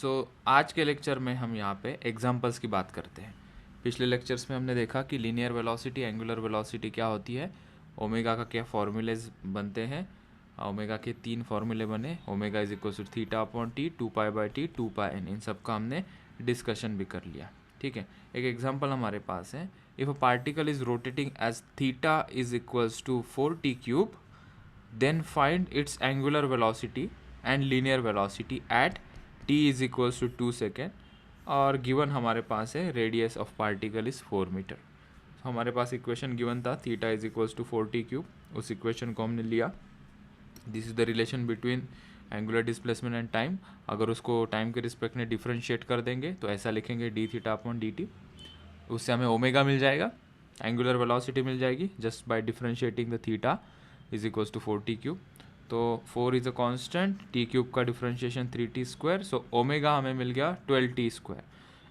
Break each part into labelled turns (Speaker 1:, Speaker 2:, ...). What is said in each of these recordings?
Speaker 1: आज के लेक्चर में हम यहाँ पे एग्जांपल्स की बात करते हैं। पिछले लेक्चर्स में हमने देखा कि लीनियर वेलोसिटी, एंगुलर वेलोसिटी क्या होती है, ओमेगा का क्या फॉर्मूलेज बनते हैं। ओमेगा के 3 फॉर्मूले बने, omega is equal to theta upon T, 2π/t, 2πn, इन सब का हमने डिस्कशन भी कर लिया। ठीक है, एक एग्जाम्पल हमारे पास है, if a particle is rotating as theta is equals to 4t³ then find its angular velocity and linear velocity at t is equals to 2 second और गिवन हमारे पास है radius of particle is 4 meter. हमारे पास equation given था theta is equals to 4t³, उस इक्वेशन को हमने लिया। This is the relation between angular displacement and time. अगर उसको टाइम के रिस्पेक्ट में डिफ्रेंशिएट कर देंगे तो ऐसा लिखेंगे D theta upon D T, उससे हमें ओमेगा मिल जाएगा, एंगुलर वेलोसिटी मिल जाएगी just by differentiating the theta is equals to 4t³। तो 4 इज़ अ कांस्टेंट, t³ का डिफ्रेंशिएशन 3t², सो ओमेगा हमें मिल गया 12t²।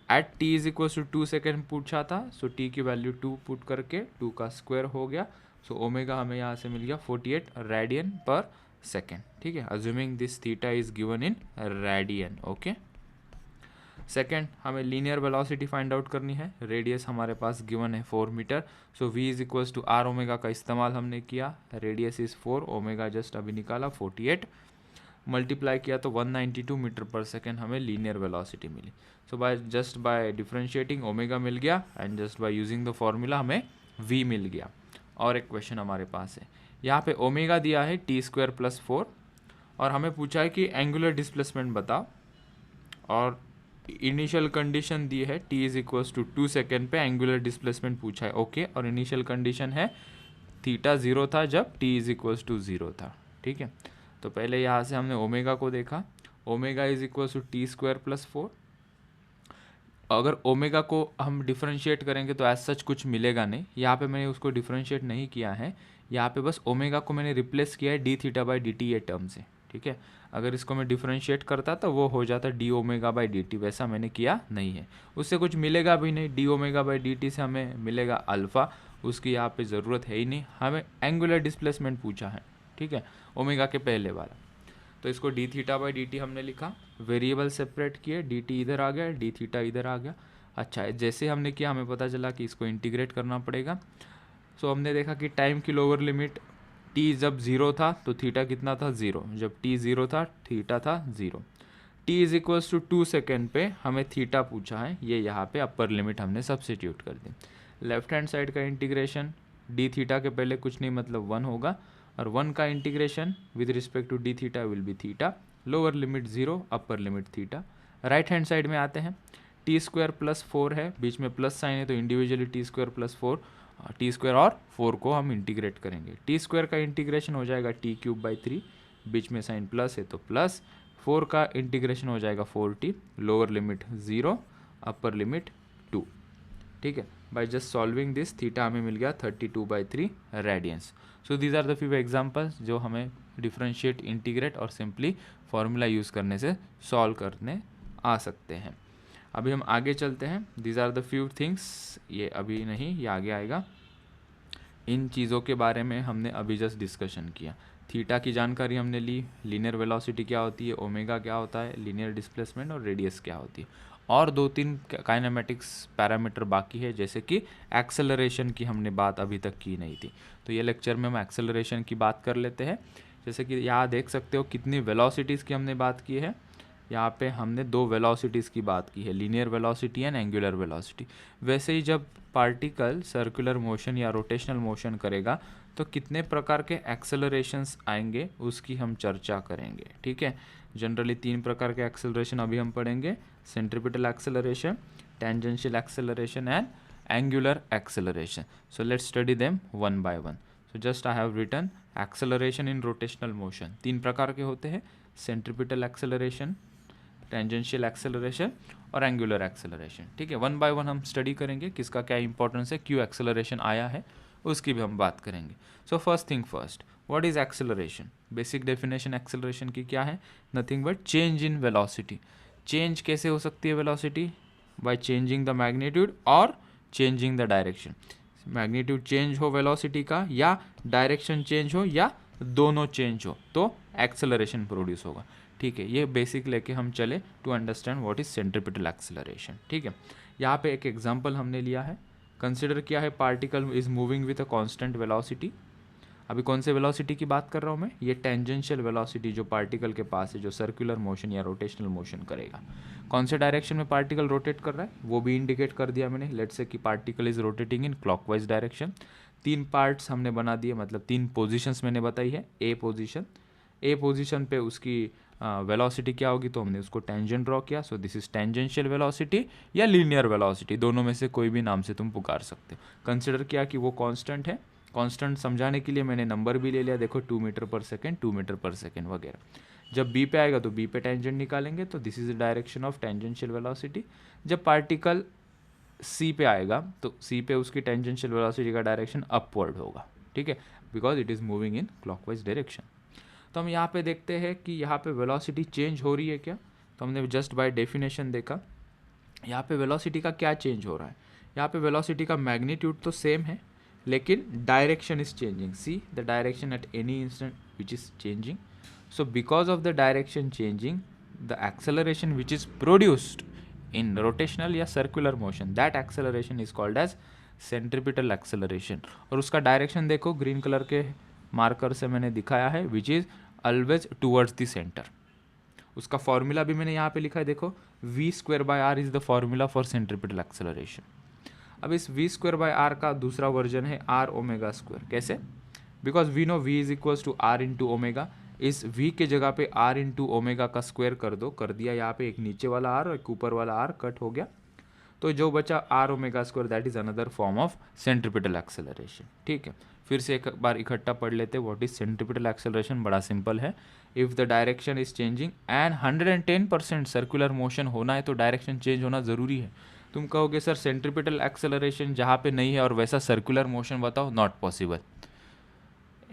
Speaker 1: At t is equals to 2 second पूछा था, सो t की वैल्यू 2 पुट करके 2 का स्क्वायर हो गया, सो ओमेगा हमें यहाँ से मिल गया 48 रेडियन पर सेकेंड। ठीक है, assuming this theta is given in radian. Okay, second हमें लीनियर वेलोसिटी फाइंड आउट करनी है। रेडियस हमारे पास गिवन है 4 meter, so v is equals to R omega का इस्तेमाल हमने किया। रेडियस इज 4, ओमेगा जस्ट अभी निकाला 48, मल्टीप्लाई किया तो 192 मीटर पर सेकेंड हमें लीनियर वेलोसिटी मिली। So just by differentiating omega मिल गया and just by using the formula हमें v मिल गया। और एक क्वेश्चन हमारे पास है, यहाँ पे ओमेगा दिया है t² + 4 और हमें पूछा है कि एंगुलर डिस्प्लेसमेंट बताओ, और इनिशियल कंडीशन दी है t is equals to 2 second पे एंगुलर डिस्प्लेसमेंट पूछा है। ओके, और इनिशियल कंडीशन है थीटा 0 था जब t इज इक्वल्स टू 0 था। ठीक है, तो पहले यहाँ से हमने ओमेगा को देखा, omega is equals to t² + 4। अगर ओमेगा को हम डिफ्रेंशिएट करेंगे तो एज सच कुछ मिलेगा नहीं, यहाँ पे मैंने उसको डिफ्रेंशिएट नहीं किया है, यहाँ पे बस ओमेगा को मैंने रिप्लेस किया है D theta by d T ये टर्म से। ठीक है, अगर इसको मैं डिफ्रेंशिएट करता तो वो हो जाता D omega by d T, वैसा मैंने किया नहीं है, उससे कुछ मिलेगा भी नहीं। D omega by d T से हमें मिलेगा अल्फ़ा, उसकी यहाँ पे ज़रूरत है ही नहीं, हमें एंगुलर डिस्प्लेसमेंट पूछा है। ठीक है, ओमेगा के पहले वाला, तो इसको D theta by d T हमने लिखा, वेरिएबल सेपरेट किए, डी टी इधर आ गया, डी थीटा इधर आ गया। अच्छा, जैसे हमने किया हमें पता चला कि इसको इंटीग्रेट करना पड़ेगा। सो हमने देखा कि टाइम की लोअर लिमिट t जब 0 था तो थीटा कितना था 0, जब t 0 था थीटा था 0। t is equals to 2 second पे हमें थीटा पूछा है, ये यहाँ पे अपर लिमिट हमने सब्सिट्यूट कर दी। लेफ्ट हैंड साइड का इंटीग्रेशन डी थीटा के पहले कुछ नहीं मतलब 1 होगा, और 1 का integration with respect to D theta will be theta, lower limit 0, upper limit theta. Right hand side में आते हैं, t² + 4 है, बीच में प्लस साइन है तो इंडिविजुअली t² + 4, t² और 4 को हम इंटीग्रेट करेंगे। t² का इंटीग्रेशन हो जाएगा t³/3, बीच में साइन प्लस है तो प्लस, 4 का इंटीग्रेशन हो जाएगा 4t, lower limit 0, upper limit 2। ठीक है, by just solving this theta हमें मिल गया 32/3 radians. So these are the few examples जो हमें डिफ्रेंशिएट, इंटीग्रेट और सिंपली फॉर्मूला यूज़ करने से सॉल्व करने आ सकते हैं। अभी हम आगे चलते हैं, these are the few things, ये अभी नहीं, ये आगे आएगा। इन चीज़ों के बारे में हमने अभी जस्ट डिस्कशन किया। थीटा की जानकारी हमने ली, लीनियर वेलोसिटी क्या होती है, ओमेगा क्या होता है, लीनियर डिस्प्लेसमेंट और रेडियस क्या होती है, और 2-3 काइनेमेटिक्स पैरामीटर बाकी है, जैसे कि एक्सेलरेशन की हमने बात अभी तक की नहीं थी, तो ये लेक्चर में हम एक्सेलरेशन की बात कर लेते हैं। जैसे कि यहाँ देख सकते हो कितनी वेलोसिटीज़ की हमने बात की है, यहाँ पे हमने 2 वेलोसिटीज़ की बात की है, linear velocity and angular velocity. वैसे ही जब पार्टिकल सर्कुलर मोशन या रोटेशनल मोशन करेगा तो कितने प्रकार के एक्सेलरेशंस आएंगे उसकी हम चर्चा करेंगे। ठीक है, जनरली 3 प्रकार के एक्सेलरेशन अभी हम पढ़ेंगे, centripetal acceleration, tangential acceleration and angular acceleration. So let's study them one by one. So just I have written acceleration in rotational motion 3 प्रकार के होते हैं, सेंट्रीपिटल एक्सेलरेशन, टेंजेंशियल एक्सेलरेशन और एंगुलर एक्सेलरेशन। ठीक है, वन बाय वन हम study करेंगे किसका क्या इंपॉर्टेंस है, क्यों एक्सेलरेशन आया है, उसकी भी हम बात करेंगे। So first thing first, what is acceleration? Basic definition acceleration की क्या है, nothing but change in velocity. Change कैसे हो सकती है velocity? By changing the magnitude और changing the direction. Magnitude change हो वेलोसिटी का, या डायरेक्शन चेंज हो, या दोनों चेंज हो, तो एक्सेलरेशन प्रोड्यूस होगा। ठीक है, ये बेसिक लेके हम चले to understand what is centripetal acceleration. ठीक है, यहाँ पे एक एग्जांपल हमने लिया है, कंसिडर किया है particle is moving with a constant velocity. अभी कौन से वेलोसिटी की बात कर रहा हूँ मैं, ये टेंजेंशियल वेलोसिटी जो पार्टिकल के पास है, जो सर्कुलर मोशन या रोटेशनल मोशन करेगा। कौन से डायरेक्शन में पार्टिकल रोटेट कर रहा है वो भी इंडिकेट कर दिया मैंने। लेट्स से कि particle is rotating in clockwise direction. 3 parts हमने बना दिए, मतलब 3 पोजीशंस मैंने बताई है। ए पोजीशन पे उसकी वेलोसिटी क्या होगी, तो हमने उसको टेंजेंट ड्रॉ किया। So this is tangential velocity या लीनियर वेलोसिटी, दोनों में से कोई भी नाम से तुम पुकार सकते हो। कंसिडर किया कि वो कांस्टेंट है। कांस्टेंट समझाने के लिए मैंने नंबर भी ले लिया, देखो 2 metre per second, 2 metre per second वगैरह। जब बी पे आएगा तो बी पे टेंजेंट निकालेंगे, तो this is the direction of tangential velocity. जब पार्टिकल सी पे आएगा तो सी पे उसकी टेंजेंशियल वेलोसिटी का डायरेक्शन अपवर्ड होगा। ठीक है, because it is moving in clockwise direction. तो हम यहाँ पे देखते हैं कि यहाँ पे वेलोसिटी चेंज हो रही है क्या, तो हमने जस्ट बाय डेफिनेशन देखा यहाँ पे वेलोसिटी का क्या चेंज हो रहा है। यहाँ पे वेलोसिटी का मैग्नीट्यूड तो सेम है, लेकिन direction is changing. See the direction at any instant which is changing. So because of the direction changing, the acceleration which is produced in rotational या circular motion, that acceleration is called as centripetal acceleration। और उसका direction देखो green colour के marker से मैंने दिखाया है, which is always towards the centre. उसका फॉर्मूला भी मैंने यहाँ पे लिखा है, देखो v²/r is the formula for centripetal acceleration. अब इस v²/r का दूसरा वर्जन है r⍵²। कैसे, because we know v is equals to r into omega. इस v के जगह पे r इंटू ओमेगा का स्क्वायर कर दो, कर दिया। यहाँ पे एक नीचे वाला r और एक ऊपर वाला r कट हो गया, तो जो बचा r⍵², that is another form of centripetal acceleration. ठीक है, फिर से एक बार इकट्ठा पढ़ लेते हैं व्हाट इज सेंट्रीपिटल एक्सेलरेशन। बड़ा सिंपल है, if the direction is changing and 110% circular motion होना है तो डायरेक्शन चेंज होना ज़रूरी है। तुम कहोगे सर सेंट्रीपिटल एक्सेलरेशन जहाँ पे नहीं है और वैसा सर्कुलर मोशन बताओ, not possible.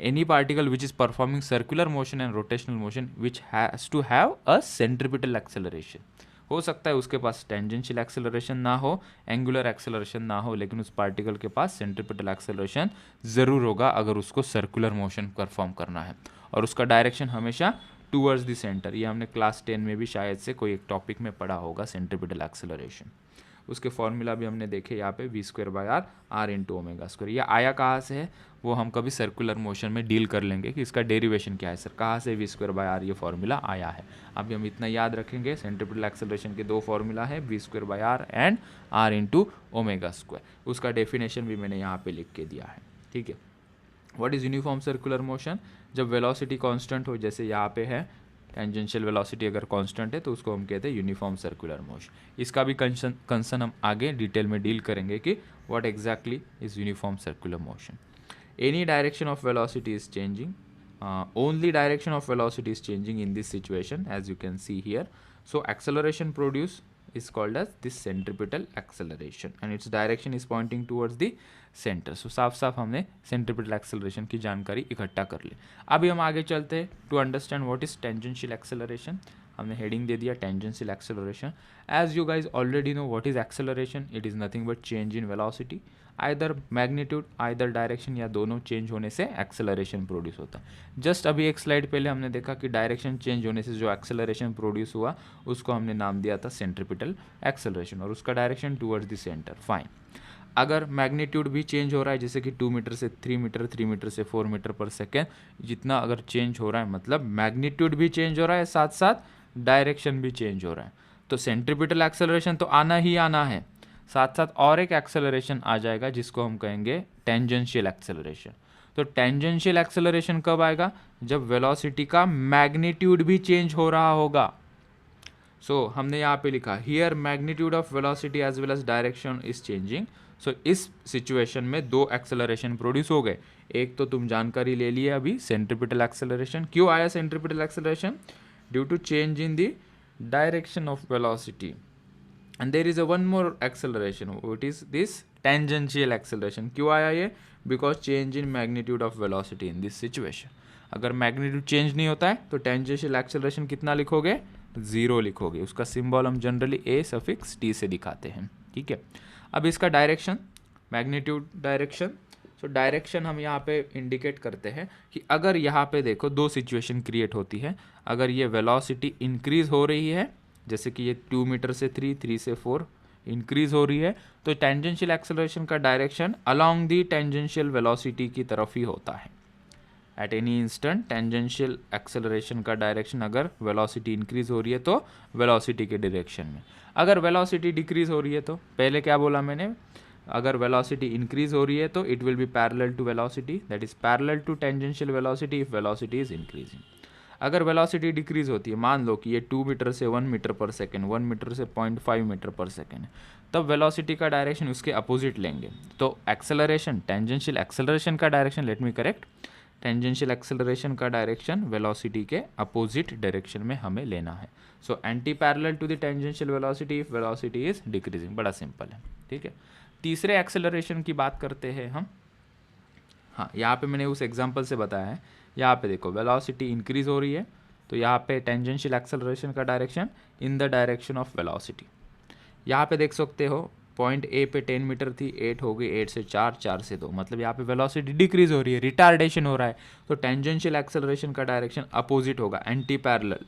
Speaker 1: any particle which is performing circular motion and rotational motion which has to have a centripetal acceleration। हो सकता है उसके पास टेंजेंशियल एक्सेलरेशन ना हो, एंगुलर एक्सेलरेशन ना हो, लेकिन उस पार्टिकल के पास सेंट्रीपिटल एक्सेलरेशन ज़रूर होगा अगर उसको सर्कुलर मोशन परफॉर्म करना है, और उसका डायरेक्शन हमेशा टूवर्ड्स द सेंटर। ये हमने क्लास 10 में भी शायद से कोई एक टॉपिक में पढ़ा होगा, सेंट्रीपिटल एक्सेलरेशन। उसके फॉर्मूला भी हमने देखे यहाँ पे v²/r r इंटू ओमेगा²। ये आया कहाँ से है वो हम कभी सर्कुलर मोशन में डील कर लेंगे कि इसका डेरिवेशन क्या है, सर कहाँ से v²/r ये फॉर्मूला आया है। अभी हम इतना याद रखेंगे, सेंट्रीपिटल एक्सेलरेशन के 2 फॉर्मूला है, v²/r एंड r इंटू ओमेगा²। उसका डेफिनेशन भी मैंने यहाँ पे लिख के दिया है। ठीक है, what is uniform circular motion, जब वेलोसिटी कांस्टेंट हो, जैसे यहाँ पे है टेंजेंशियल वेलोसिटी अगर कांस्टेंट है तो उसको हम कहते हैं यूनिफॉर्म सर्कुलर मोशन। इसका भी कंसर्न हम आगे डिटेल में डील करेंगे कि what exactly is uniform circular motion. Any direction of velocity is changing, only direction of velocity is changing in this situation as you can see here. So acceleration produce is called as this centripetal acceleration and its direction is pointing towards the center। so साफ साफ हमने centripetal acceleration की जानकारी इकट्ठा कर ली। अभी हम आगे चलते हैं to understand what is tangential acceleration. हमने हेडिंग दे दिया tangential acceleration. As you guys already know what is acceleration, it is nothing but change in velocity, either magnitude either direction या दोनों चेंज होने से एक्सेलरेशन प्रोड्यूस होता है। Just अभी एक स्लाइड पहले हमने देखा कि डायरेक्शन चेंज होने से जो एक्सेलरेशन प्रोड्यूस हुआ उसको हमने नाम दिया था सेंट्रीपिटल एक्सेलरेशन, और उसका direction towards the centre. Fine, अगर मैग्नीट्यूड भी चेंज हो रहा है, जैसे कि 2 मीटर से 3 मीटर, 3 मीटर से 4 मीटर पर सेकेंड, जितना अगर चेंज हो रहा है मतलब मैग्नीट्यूड भी चेंज हो रहा है, साथ साथ डायरेक्शन भी चेंज हो रहा है, तो सेंट्रीपिटल एक्सेलरेशन तो आना ही आना है। साथ साथ और एक एक्सेलरेशन आ जाएगा जिसको हम कहेंगे टेंजेंशियल एक्सेलरेशन। तो टेंजेंशियल एक्सेलरेशन कब आएगा, जब वेलोसिटी का मैग्नीट्यूड भी चेंज हो रहा होगा। सो हमने यहाँ पे लिखा here magnitude of velocity as well as direction is changing. So इस सिचुएशन में 2 एक्सेलरेशन प्रोड्यूस हो गए। एक तो तुम जानकारी ले लिए अभी, सेंट्रीपिटल एक्सेलरेशन। क्यों आया centripetal acceleration, due to change in the direction of velocity. and there is a one more acceleration, what is this tangential acceleration। क्यों आया ये, because change in magnitude of velocity in this situation। अगर magnitude change नहीं होता है तो tangential acceleration कितना लिखोगे, 0 लिखोगे। उसका सिंबल हम जनरली a सफिक्स t से दिखाते हैं। ठीक है, अब इसका direction, magnitude direction so direction हम यहाँ पे इंडिकेट करते हैं कि अगर यहाँ पे देखो दो सिचुएशन क्रिएट होती है, अगर ये वेलोसिटी इंक्रीज हो रही है, जैसे कि ये 2 मीटर से 3, 3 से 4 इंक्रीज हो रही है, तो टेंजेंशियल एक्सेलरेशन का direction along the tangential velocity की तरफ ही होता है। At any instant tangential acceleration का डायरेक्शन अगर वेलोसिटी इंक्रीज हो रही है तो वेलोसिटी के डायरेक्शन में, अगर वेलोसिटी डिक्रीज हो रही है तो पहले क्या बोला मैंने, अगर वेलोसिटी इंक्रीज हो रही है तो it will be parallel to velocity, that is parallel to tangential velocity if velocity is increasing. अगर वेलोसिटी डिक्रीज होती है, मान लो कि ये 2 मीटर से 1 मीटर पर सेकेंड, 1 मीटर से 0.5 मीटर पर सेकेंड, तब वेलोसिटी का डायरेक्शन उसके अपोजिट लेंगे। तो एक्सेलरेशन, टेंजेंशियल एक्सेलरेशन का direction, let me correct, tangential acceleration का डायरेक्शन वेलोसिटी के अपोजिट डायरेक्शन में हमें लेना है। So anti parallel to the tangential velocity if velocity is decreasing. बड़ा सिंपल है, ठीक है। तीसरे एक्सेलरेशन की बात करते हैं हम। हाँ, यहाँ पे मैंने उस एग्जांपल से बताया है। यहाँ पे देखो वेलोसिटी इंक्रीज हो रही है, तो यहाँ पे टेंजेंशियल एक्सेलरेशन का direction in the direction of velocity. यहाँ पे देख सकते हो पॉइंट ए पे 10 मीटर थी, 8 हो गई, 8 से 4, 4 से 2, मतलब यहाँ पे वेलोसिटी डिक्रीज हो रही है, रिटार्डेशन हो रहा है। तो टेंजेंशियल एक्सेलरेशन का डायरेक्शन अपोजिट होगा, एंटी पैरेलल।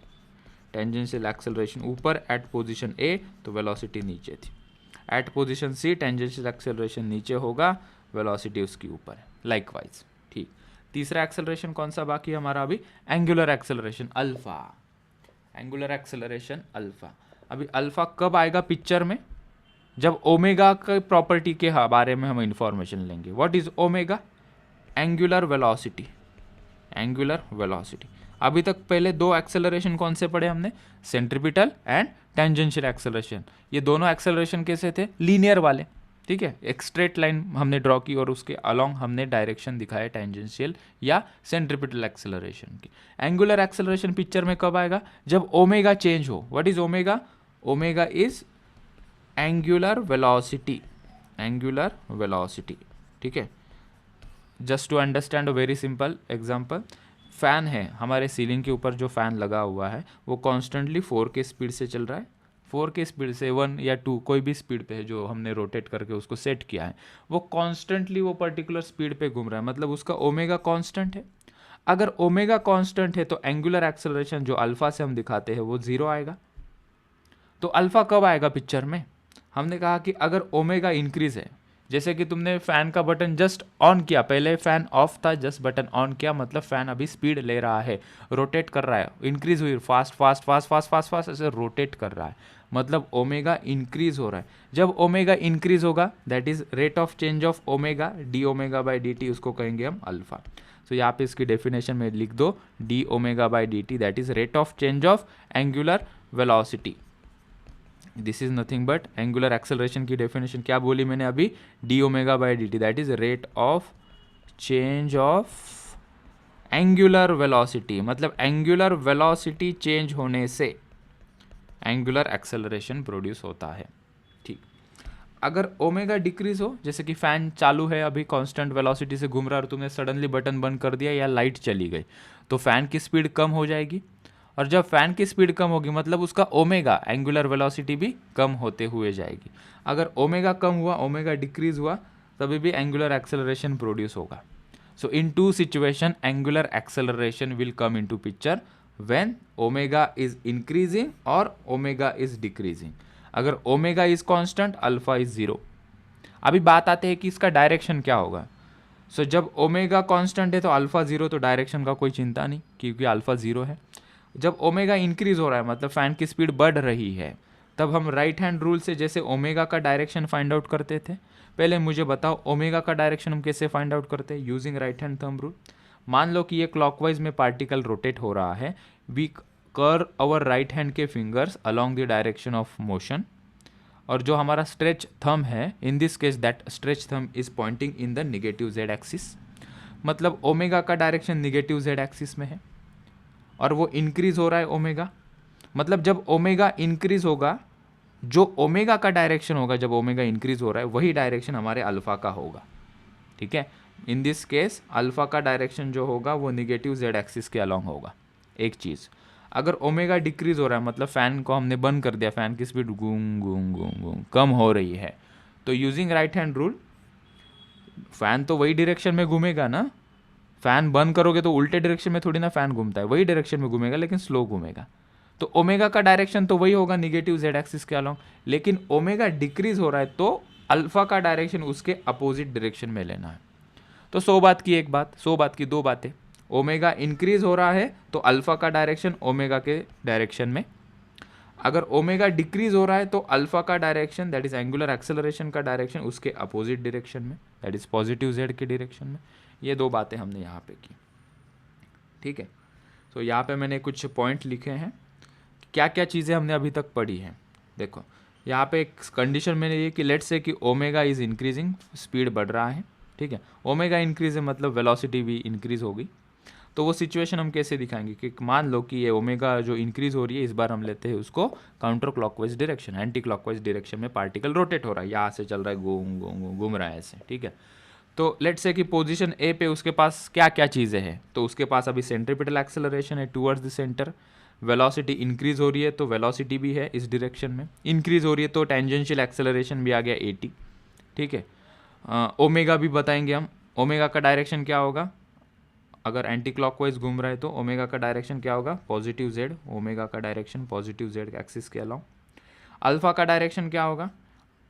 Speaker 1: टेंजेंशियल एक्सेलरेशन ऊपर एट पोजीशन ए, तो वेलोसिटी नीचे थी। एट पोजीशन सी टेंजेंशियल एक्सेलरेशन नीचे होगा, वेलोसिटी उसकी ऊपर है, लाइकवाइज। ठीक, तीसरा एक्सेलरेशन कौन सा बाकी है हमारा अभी, angular acceleration alpha. Angular acceleration alpha, अभी अल्फा कब आएगा पिक्चर में, जब ओमेगा के प्रॉपर्टी के बारे में हम इंफॉर्मेशन लेंगे। What is omega, angular velocity. Angular velocity, अभी तक पहले दो एक्सेलरेशन कौन से पढ़े हमने, सेंट्रीपिटल एंड टेंजेंशियल एक्सेलरेशन। ये दोनों एक्सेलरेशन कैसे थे, लीनियर वाले, ठीक है। एक स्ट्रेट लाइन हमने ड्रॉ की और उसके अलोंग हमने डायरेक्शन दिखाया टेंजेंशियल या सेंट्रीपिटल एक्सेलरेशन की। एंगुलर एक्सेलरेशन पिक्चर में कब आएगा, जब ओमेगा चेंज हो। What is omega, omega is angular velocity, angular velocity, ठीक है। Just to understand a very simple example, fan है हमारे सीलिंग के ऊपर, जो फैन लगा हुआ है वो कॉन्स्टेंटली 4 के स्पीड से चल रहा है। 4 के स्पीड से 1 या 2 कोई भी स्पीड पे है जो हमने रोटेट करके उसको सेट किया है, वो कॉन्स्टेंटली वो पर्टिकुलर स्पीड पे घूम रहा है, मतलब उसका ओमेगा कांस्टेंट है। अगर ओमेगा कांस्टेंट है तो एंगुलर एक्सेलरेशन जो अल्फा से हम दिखाते हैं वो 0 आएगा। तो अल्फा कब आएगा पिक्चर में, हमने कहा कि अगर ओमेगा इंक्रीज है, जैसे कि तुमने फैन का बटन जस्ट ऑन किया, पहले फैन ऑफ था, जस्ट बटन ऑन किया, मतलब फैन अभी स्पीड ले रहा है, रोटेट कर रहा है, इंक्रीज हुई, fast fast fast fast fast fast ऐसे रोटेट कर रहा है, मतलब ओमेगा इंक्रीज हो रहा है। जब ओमेगा इंक्रीज होगा, that is rate of change of omega, D omega by d T, उसको कहेंगे हम अल्फा। तो यहाँ पे इसकी डेफिनेशन में लिख दो, D omega by d T, that is rate of change of angular velocity. This is nothing but angular acceleration की डेफिनेशन क्या बोली मैंने अभी, D omega by d T, that is rate of change of angular velocity, मतलब angular velocity change होने से angular acceleration produce होता है। ठीक, अगर ओमेगा डिक्रीज हो, जैसे कि फैन चालू है अभी कांस्टेंट वेलोसिटी से घूम रहा है और तुमने सडनली बटन बंद कर दिया या लाइट चली गई, तो फैन की स्पीड कम हो जाएगी, और जब फैन की स्पीड कम होगी मतलब उसका ओमेगा एंगुलर वेलोसिटी भी कम होते हुए जाएगी। अगर ओमेगा कम हुआ, ओमेगा डिक्रीज हुआ, तभी भी एंगुलर एक्सेलरेशन प्रोड्यूस होगा। So in two situation angular acceleration will come into picture when omega is increasing और ओमेगा इज डिक्रीजिंग। अगर omega is constant, alpha is 0। अभी बात आते हैं कि इसका डायरेक्शन क्या होगा। सो जब ओमेगा कांस्टेंट है तो अल्फा 0, तो डायरेक्शन का कोई चिंता नहीं क्योंकि अल्फा 0 है। जब ओमेगा इंक्रीज हो रहा है मतलब फैन की स्पीड बढ़ रही है, तब हम राइट हैंड रूल से जैसे ओमेगा का डायरेक्शन फाइंड आउट करते थे, पहले मुझे बताओ ओमेगा का डायरेक्शन हम कैसे फाइंड आउट करते हैं, using right hand thumb rule. मान लो कि ये क्लॉकवाइज में पार्टिकल रोटेट हो रहा है, we curve our right hand के fingers along the direction of motion, और जो हमारा स्ट्रेच थंब है, in this case that stretch thumb is pointing in the negative z axis, मतलब ओमेगा का डायरेक्शन नेगेटिव जेड एक्सिस में है और वो इंक्रीज हो रहा है ओमेगा, मतलब जब ओमेगा इंक्रीज होगा, जो ओमेगा का डायरेक्शन होगा जब ओमेगा इंक्रीज हो रहा है वही डायरेक्शन हमारे अल्फा का होगा। ठीक है, इन दिस केस अल्फा का डायरेक्शन जो होगा वो निगेटिव जेड एक्सिस के अलोंग होगा। एक चीज़, अगर ओमेगा डिक्रीज हो रहा है मतलब फैन को हमने बंद कर दिया, फैन की स्पीड घूम घूम घूम घूम कम हो रही है, तो using right hand rule fan तो वही डायरेक्शन में घूमेगा ना, फैन बंद करोगे तो उल्टे डायरेक्शन में थोड़ी ना फैन घूमता है, वही डायरेक्शन में घूमेगा लेकिन स्लो घूमेगा। तो ओमेगा का डायरेक्शन तो वही होगा निगेटिव जेड एक्सिस के अलोंग, लेकिन ओमेगा डिक्रीज हो रहा है तो अल्फा का डायरेक्शन उसके अपोजिट डायरेक्शन में लेना है। तो 100 बात की एक बात, 100 बात की दो बातें। ओमेगा इंक्रीज हो रहा है तो अल्फा का डायरेक्शन ओमेगा के डायरेक्शन में, अगर ओमेगा डिक्रीज हो रहा है तो अल्फा का direction that is angular acceleration का डायरेक्शन उसके अपोजिट डायरेक्शन में, दैट इज पॉजिटिव जेड के डायरेक्शन में। ये दो बातें हमने यहाँ पे की, ठीक है। तो यहाँ पे मैंने कुछ पॉइंट लिखे हैं, क्या क्या चीज़ें हमने अभी तक पढ़ी हैं। देखो यहाँ पे एक कंडीशन मैंने ये कि लेट्स से कि ओमेगा इज़ इंक्रीजिंग, स्पीड बढ़ रहा है, ठीक है। ओमेगा इंक्रीज है मतलब वेलोसिटी भी इंक्रीज होगी। तो वो सिचुएशन हम कैसे दिखाएंगे कि मान लो कि ये ओमेगा जो इंक्रीज हो रही है, इस बार हम लेते हैं उसको counter clockwise direction, anti clockwise direction में पार्टिकल रोटेट हो रहा है, यहाँ से चल रहा है, घूम रहा है ऐसे, ठीक है। तो लेट्स से कि पोजीशन ए पे उसके पास क्या क्या चीज़ें हैं, तो उसके पास अभी सेंट्रीपिटल एक्सेलरेशन है towards the centre, velocity increase हो रही है तो वेलोसिटी भी है इस डायरेक्शन में, इंक्रीज हो रही है तो टेंजेंशियल एक्सेलरेशन भी आ गया 80, ठीक है। ओमेगा भी बताएंगे हम, ओमेगा का डायरेक्शन क्या होगा, अगर एंटी क्लॉकवाइज घूम रहा है तो ओमेगा का डायरेक्शन क्या होगा, पॉजिटिव जेड, ओमेगा का डायरेक्शन पॉजिटिव जेड एक्सिस के अलाउ। अल्फा का डायरेक्शन क्या होगा,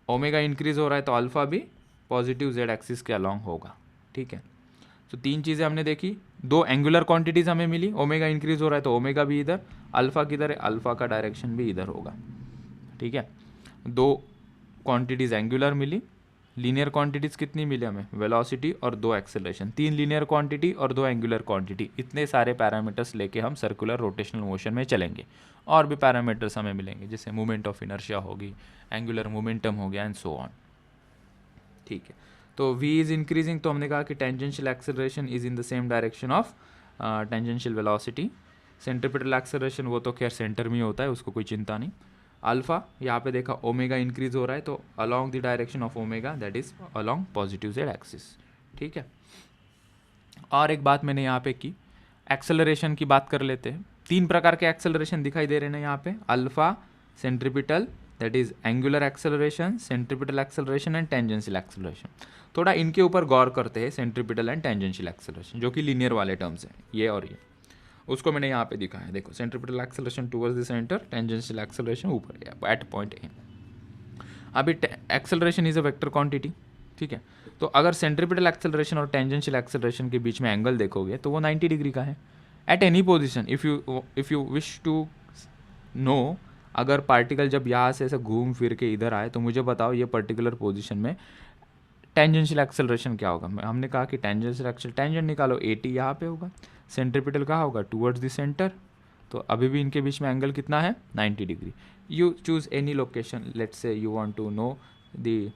Speaker 1: ओमेगा इंक्रीज हो रहा है तो अल्फा भी पॉजिटिव जेड एक्सिस के अलाउ होगा, ठीक है। तो तीन चीज़ें हमने देखी, दो एंगुलर क्वांटिटीज हमें मिली, ओमेगा इंक्रीज हो रहा है तो ओमेगा भी इधर, अल्फा किधर है, अल्फा का डायरेक्शन भी इधर होगा, ठीक है। दो क्वांटिटीज एंगुलर मिली, लीनियर क्वांटिटीज कितनी मिली हमें, वेलोसिटी और दो एक्सेलरेशन, तीन लीनियर क्वांटिटी और दो एंगुलर क्वांटिटी, इतने सारे पैरामीटर्स लेके हम सर्कुलर रोटेशनल मोशन में चलेंगे। और भी पैरामीटर्स हमें मिलेंगे जैसे मूवमेंट ऑफ इनर्शिया होगी, एंगुलर मोमेंटम हो गया एंड सो ऑन, ठीक है। तो v इज इंक्रीजिंग तो हमने कहा कि tangential acceleration is in the same direction of tangential velocity, centripetal acceleration वो तो खैर सेंटर में ही होता है, उसको कोई चिंता नहीं। अल्फा यहाँ पे देखा ओमेगा इंक्रीज हो रहा है तो along the direction of omega that is along positive Z axis, ठीक है। और एक बात मैंने यहाँ पे की, एक्सेलरेशन की बात कर लेते हैं। तीन प्रकार के एक्सेलरेशन दिखाई दे रहे हैं यहाँ पे, alpha, centripetal that is angular acceleration, centripetal acceleration and tangential acceleration. थोड़ा इनके ऊपर गौर करते हैं, सेंट्रीपिटल एंड टेंजेंशियल एक्सेलरेशन जो कि लीनियर वाले टर्म्स हैं, ये और ये, उसको मैंने यहाँ पे दिखाया है। देखो centripetal acceleration towards the centre, tangential acceleration ऊपर गया एट पॉइंट ए। अभी acceleration is a vector quantity, ठीक है। तो अगर सेंट्रीपिटल एक्सेलरेशन और टेंजेंशियल एक्सेलरेशन के बीच में एंगल देखोगे तो वो 90 डिग्री का है at any position. If you wish to know, अगर पार्टिकल जब यहाँ से ऐसे घूम फिर के इधर आए तो मुझे बताओ ये पर्टिकुलर पोजीशन में टेंजेंशियल एक्सेलरेशन क्या होगा। हमने कहा कि टेंजेंशियल एक्सेल, टेंजेंट निकालो, 80 यहाँ पे होगा, सेंट्रीपिटल कहाँ होगा, टुवर्ड्स द सेंटर, तो अभी भी इनके बीच में एंगल कितना है, 90 degree. You choose any location, let's say you want to know the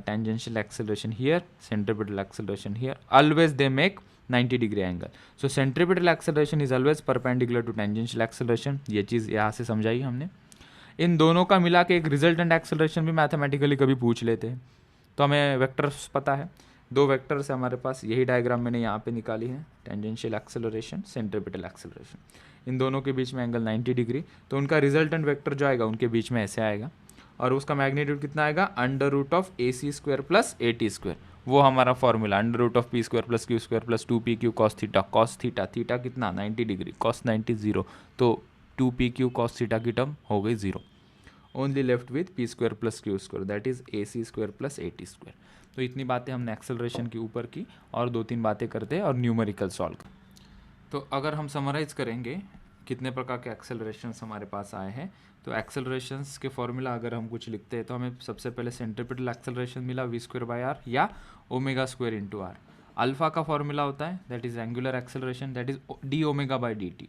Speaker 1: tangential acceleration here, centripetal acceleration here, always they make 90 degree angle. So centripetal acceleration is always perpendicular to tangential acceleration, ये चीज़ यहाँ से समझाई हमने। इन दोनों का मिला के एक रिजल्टेंट एक्सेलरेशन भी मैथमेटिकली कभी पूछ लेते हैं, तो हमें वेक्टर्स पता है, दो वेक्टर्स है हमारे पास, यही डायग्राम मैंने यहाँ पे निकाली है, टेंजेंशियल एक्सेलरेशन, सेंट्रिपिटल एक्सेलरेशन, इन दोनों के बीच में एंगल 90 डिग्री, तो उनका रिजल्टेंट वेक्टर जो आएगा उनके बीच में ऐसे आएगा, और उसका मैग्नीट्यूड कितना आएगा, under root of AC square plus AT square, वो हमारा formula, under root of P square plus Q square plus 2PQ cos theta, cos theta, theta कितना 90 डिग्री, कॉस 90 0, तो 2PQ कॉस थीटा की टर्म हो गई 0, only left with P square plus Q square that is AC square plus AT square. तो इतनी बातें हमने acceleration के ऊपर की, और दो तीन बातें करते हैं और न्यूमेरिकल सॉल्व कर। तो अगर हम समराइज करेंगे कितने प्रकार के एक्सेलरेशंस हमारे पास आए हैं, तो एक्सेलरेशंस के फॉर्मूला अगर हम कुछ लिखते हैं तो हमें सबसे पहले सेंट्रीपिटल एक्सेलरेशन मिला v स्क्वायर बाय r या omega square into r। Alpha का फॉर्मूला होता है that is angular acceleration that is d omega by dt,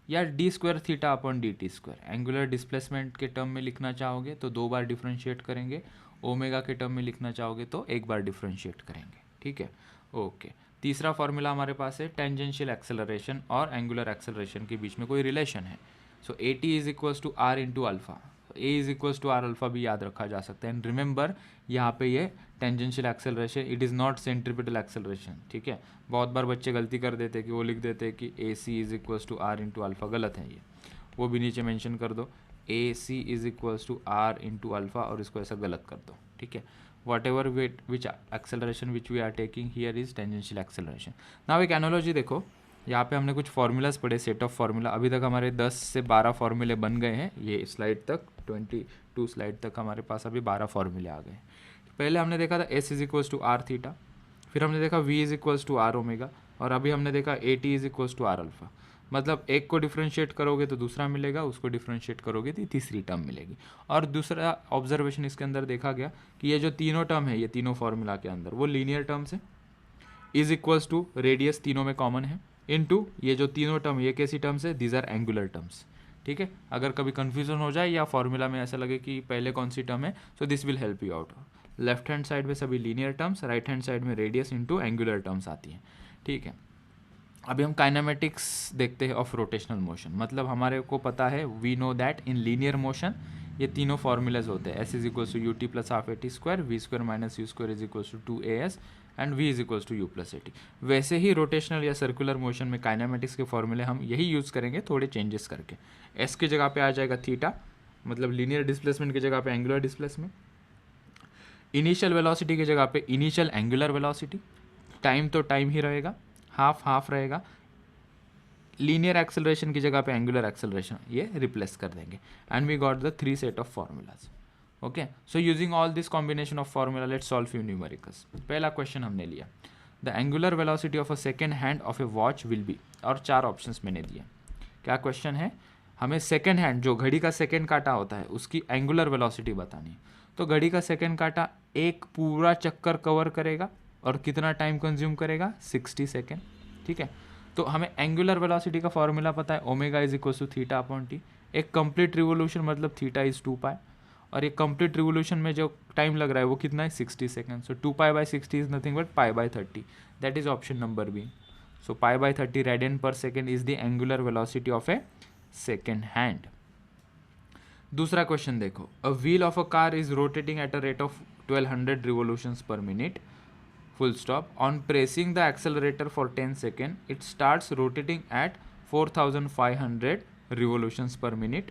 Speaker 1: या d square theta upon dt square. Angular displacement के टर्म में लिखना चाहोगे तो दो बार डिफ्रेंशिएट करेंगे, ओमेगा के टर्म में लिखना चाहोगे तो एक बार डिफ्रेंशिएट करेंगे, ठीक है, ओके। तीसरा फॉर्मूला हमारे पास है टेंजेंशियल एक्सेलरेशन और एंगुलर एक्सेलरेशन के बीच में कोई रिलेशन है, so AT is equals to R into alpha, A is equals to R alpha भी याद रखा जा सकता है। एंड रिमेंबर यहाँ पे ये tangential acceleration, it is not centripetal acceleration, ठीक है। बहुत बार बच्चे गलती कर देते हैं कि वो लिख देते हैं कि AC is equals to R into alpha, गलत है ये, वो भी नीचे मेंशन कर दो, AC is equals to R into alpha और इसको ऐसा गलत कर दो, ठीक है। whatever which acceleration which we are taking here is tangential acceleration. Now एक एनालॉजी देखो, यहाँ पे हमने कुछ फार्मूलाज पढ़े, सेट ऑफ फार्मूला. अभी तक हमारे 10 से 12 फार्मूले बन गए हैं. ये स्लाइड तक 22 स्लाइड तक हमारे पास अभी 12 फार्मूले आ गए. पहले हमने देखा था S is equals to R theta, फिर हमने देखा V is equals to R omega, और अभी हमने देखा AT is equals to R alpha. मतलब एक को डिफ्रेंशिएट करोगे तो दूसरा मिलेगा, उसको डिफ्रेंशिएट करोगे तो तीसरी टर्म मिलेगी. और दूसरा ऑब्जर्वेशन इसके अंदर देखा गया कि ये जो तीनों टर्म है, ये तीनों फार्मूला के अंदर वो लीनियर टर्म्स है. इज इक्वल्स टू रेडियस तीनों में कॉमन है, इनटू ये जो तीनों टर्म, ये कैसी टर्म्स है, दीज आर एंगुलर टर्म्स. ठीक है, अगर कभी कंफ्यूजन हो जाए या फॉर्मूला में ऐसा लगे कि पहले कौन सी टर्म है, so this will help you out. Left hand side में सभी linear terms, right hand side में रेडियस इनटू एंगुलर टर्म्स आती हैं. ठीक है, अभी हम काइनेमेटिक्स देखते हैं ऑफ रोटेशनल मोशन. मतलब हमारे को पता है, we know that in linear motion ये तीनों फॉर्मूलाज होते हैं. S is equals to U T plus half A T square, V square minus U square is equals to 2as and v is equals to U plus A T. वैसे ही rotational या circular motion में kinematics के फॉर्मूले हम यही use करेंगे, थोड़े चेंजेस करके. s की जगह पे आ जाएगा थीटा, मतलब लीनियर डिस्प्लेसमेंट की जगह पे एंगुलर डिस्प्लेसमेंट. इनिशियल वेलोसिटी की जगह पे इनिशियल एंगुलर वेलोसिटी. टाइम तो टाइम ही रहेगा, हाफ हाफ रहेगा. लीनियर एक्सेलरेशन की जगह पे एंगुलर एक्सेलरेशन ये रिप्लेस कर देंगे. And we got the 3 set of formulas. Okay, so using all this combination of formula let's solve few numericals. पहला क्वेश्चन हमने लिया, the angular velocity of a second hand of a watch will be, और 4 options मैंने दिए. क्या question है, हमें second hand जो घड़ी का सेकेंड काटा होता है उसकी एंगुलर वेलोसिटी बतानी है. तो घड़ी का सेकेंड काटा एक पूरा चक्कर कवर करेगा और कितना टाइम कंज्यूम करेगा, 60 सेकेंड. ठीक है, तो हमें एंगुलर वेलोसिटी का फॉर्मूला पता है, omega is equal to theta upon T. एक कंप्लीट रिवोल्यूशन मतलब थीटा इज 2 पाई, और ये कंप्लीट रिवोल्यूशन में जो टाइम लग रहा है वो कितना है, 60 second. So 2 pi by 60 is nothing but pi by 30. That is option number B. So pi by 30 radian per second is the angular velocity of a second hand. दूसरा question देखो, a wheel of a car is rotating at a rate of 1200 revolutions per minute. Full stop. On pressing the accelerator for 10 seconds, it starts rotating at 4500 revolutions per minute.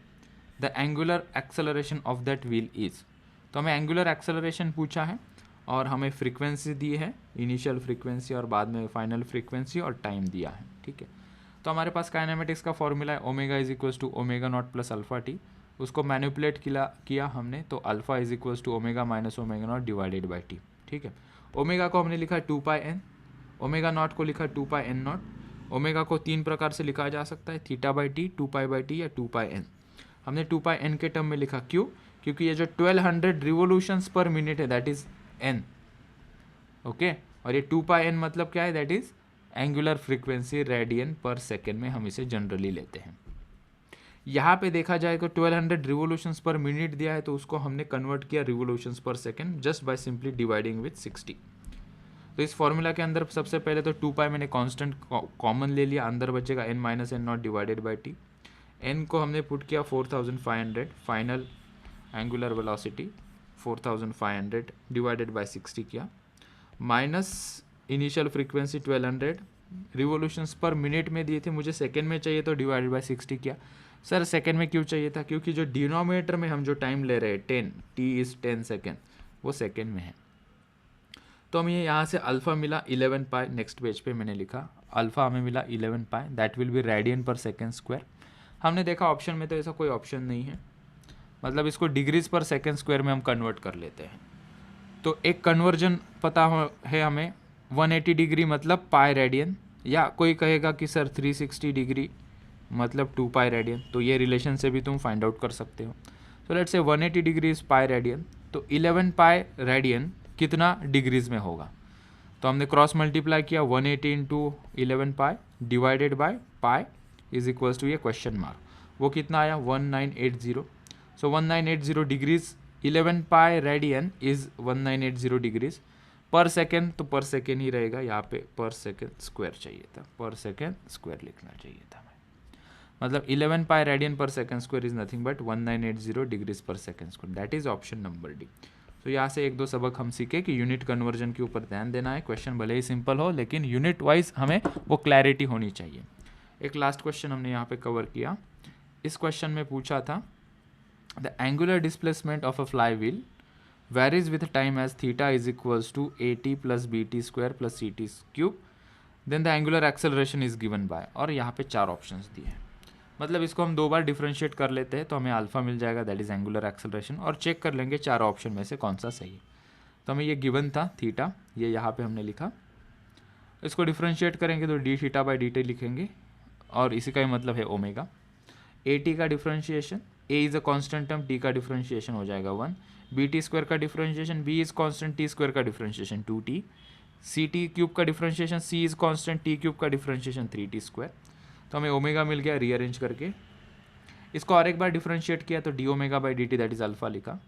Speaker 1: The angular acceleration of that wheel is. तो हमें angular acceleration पूछा है और हमें frequency दी है, initial frequency और बाद में फाइनल फ्रीक्वेंसी और टाइम दिया है. ठीक है, तो हमारे पास काइनेमेटिक्स का फॉर्मूला है, omega is equals to omega not plus alpha T. उसको मैनिपुलेट किया हमने, तो alpha is equals to omega minus omega not divided by T. ठीक है, ओमेगा को हमने लिखा 2 पाई एन, ओमेगा नॉट को लिखा 2 पाई एन नॉट. ओमेगा को 3 प्रकार से लिखा जा सकता है, theta by T, 2 pi by T या 2 पाई एन. हमने 2 पाई एन के टर्म में लिखा, क्यों, क्योंकि ये जो 1200 रिवोल्यूशंस पर मिनट है दैट इज एन. ओके, और ये 2 पाई एन मतलब क्या है, that is angular frequency radian per second में हम इसे जनरली लेते हैं. यहाँ पे देखा जाए तो 1200 रिवोल्यूशंस पर मिनट दिया है, तो उसको हमने कन्वर्ट किया रिवोल्यूशंस पर second just by simply dividing with 60. तो इस फॉर्मूला के अंदर सबसे पहले तो 2 पाई मैंने कांस्टेंट कॉमन ले लिया, अंदर बचेगा n minus N not divided by T. n को हमने पुट किया 4500, final angular velocity 4500 divided by 60 किया, minus initial frequency 1200 revolutions per minute में दिए थे, मुझे सेकेंड में चाहिए तो डिवाइडेड बाई 60 किया. सर सेकेंड में क्यों चाहिए था, क्योंकि जो डिनोमिनेटर में हम जो टाइम ले रहे हैं 10, टी इज़ 10 सेकेंड, वो सेकेंड में है. तो हमें यहाँ से अल्फ़ा मिला 11 पाई. नेक्स्ट पेज पे मैंने लिखा अल्फ़ा हमें मिला 11 पाई, that will be radian per second square. हमने देखा ऑप्शन में तो ऐसा कोई ऑप्शन नहीं है, मतलब इसको डिग्रीज पर सेकेंड स्क्वायर में हम कन्वर्ट कर लेते हैं. तो एक कन्वर्जन पता है हमें, 180 डिग्री मतलब पाई रेडियन, या कोई कहेगा कि सर 360 डिग्री मतलब 2 पाई रेडियन, तो ये रिलेशन से भी तुम फाइंड आउट कर सकते हो. तो let's say 180 degree is pi radian, तो 11 पाई रेडियन कितना डिग्रीज में होगा, तो हमने क्रॉस मल्टीप्लाई किया 180 into 11 pi divided by pi is equals to ये क्वेश्चन मार्क, वो कितना आया 1980. So 1980 degrees, 11 pi radian is 1980 degrees per second, तो पर सेकेंड ही रहेगा यहाँ पे, पर सेकेंड स्क्वायर चाहिए था, पर सेकेंड स्क्वायर लिखना चाहिए था. मतलब 11 pi radian per second square is nothing but 1980 degrees per second square, that is option number D. तो यहाँ से 1-2 सबक हम सीखे कि यूनिट कन्वर्जन के ऊपर ध्यान देना है. क्वेश्चन भले ही सिंपल हो लेकिन यूनिट वाइज हमें वो क्लैरिटी होनी चाहिए. एक लास्ट क्वेश्चन हमने यहाँ पे कवर किया. इस क्वेश्चन में पूछा था the angular displacement of a fly wheel varies with time as theta is equals to at plus bt square plus ct cube, then the angular acceleration is given by, और यहाँ पे 4 options दिए हैं। मतलब इसको हम 2 बार डिफ्रेंशिएट कर लेते हैं तो हमें अल्फा मिल जाएगा, दैट इज एंगुलर एक्सेलरेशन, और चेक कर लेंगे 4 ऑप्शन में से कौन सा सही है। तो हमें ये गिवन था थीटा, ये यहाँ पे हमने लिखा, इसको डिफ्रेंशिएट करेंगे तो d theta by d t लिखेंगे, और इसी का ही मतलब है ओमेगा। ए टी का differentiation, a is a constant term, t का डिफ्रेंशिएशन हो जाएगा 1, बी टी स्क्वायर का differentiation, b is constant, t square का differentiation 2t, c t cube का differentiation, c is constant, t cube का differentiation 3t square. तो हमें omega मिल गया रीअरेंज करके। इसको और एक बार डिफ्रेंशिएट किया तो D omega by d T that is alpha लिखा।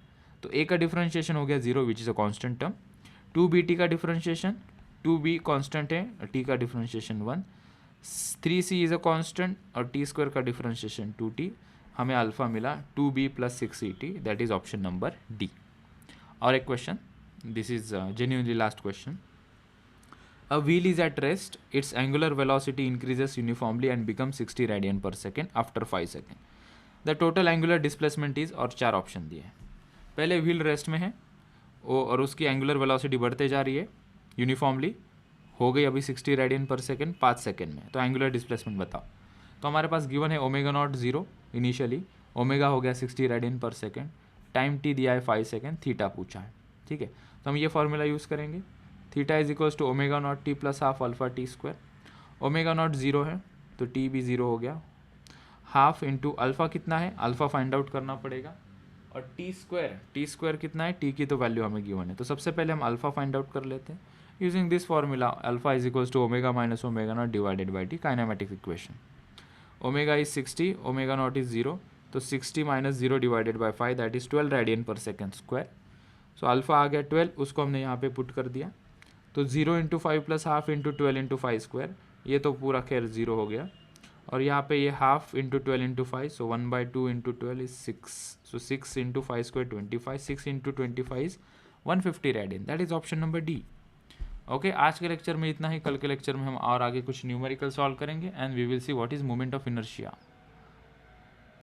Speaker 1: तो ए का डिफ्रेंशिएशन हो गया 0 which is a constant term, 2bt का डिफ्रेंशिएशन, 2b कांस्टेंट है, t का differentiation 1, 3c is a constant और t स्क्वायर का डिफ्रेंशिएशन 2t, हमें अल्फा मिला 2b plus 6ct, that is option number D. और एक question, this is genuinely last question. A wheel is at rest, its angular velocity increases uniformly and becomes 60 radian per second after 5 seconds. The total angular displacement is, और 4 option दिए हैं। पहले wheel rest में है और उसकी angular velocity बढ़ते जा रही है यूनिफॉर्मली, हो गई अभी 60 रेडियन पर सेकेंड 5 सेकेंड में। तो एंगुलर डिस्प्लेसमेंट बताओ। तो हमारे पास गिवन है ओमेगा नॉट 0 इनिशियली, ओमेगा हो गया 60 radian per second, time T दिया है 5 सेकेंड, थीटा पूछा है, ठीक है। तो हम ये फॉर्मूला यूज़ करेंगे, theta is equals to omega not T plus half alpha T square. Omega not 0 है तो टी भी 0 हो गया, हाफ इंटू अल्फ़ा कितना है, अल्फ़ा फाइंड आउट करना पड़ेगा, और टी स्क्वायर कितना है, टी की तो वैल्यू हमें गिवन है। तो सबसे पहले हम अल्फ़ा फाइंड आउट कर लेते हैं using this formula, alpha is equals to omega minus omega not divided by T, kinematic equation. Omega is 60, omega not is 0, तो 60 minus 0 divided by 5 that is 12 radian per second square. So alpha आ गया 12, उसको हमने यहाँ पे put कर दिया, तो 0 into 5 plus half into 12 into 5 square, ये तो पूरा खैर 0 हो गया, और यहाँ पे ये half into 12 into 5, so 1/2 into 12 is 6, so 6 into 5 square 25, 6 into 25 is 150 radian, that is option number D. Okay, आज के लेक्चर में इतना ही, कल के लेक्चर में हम और आगे कुछ न्यूमेरिकल सॉल्व करेंगे and we will see what is moment of inertia.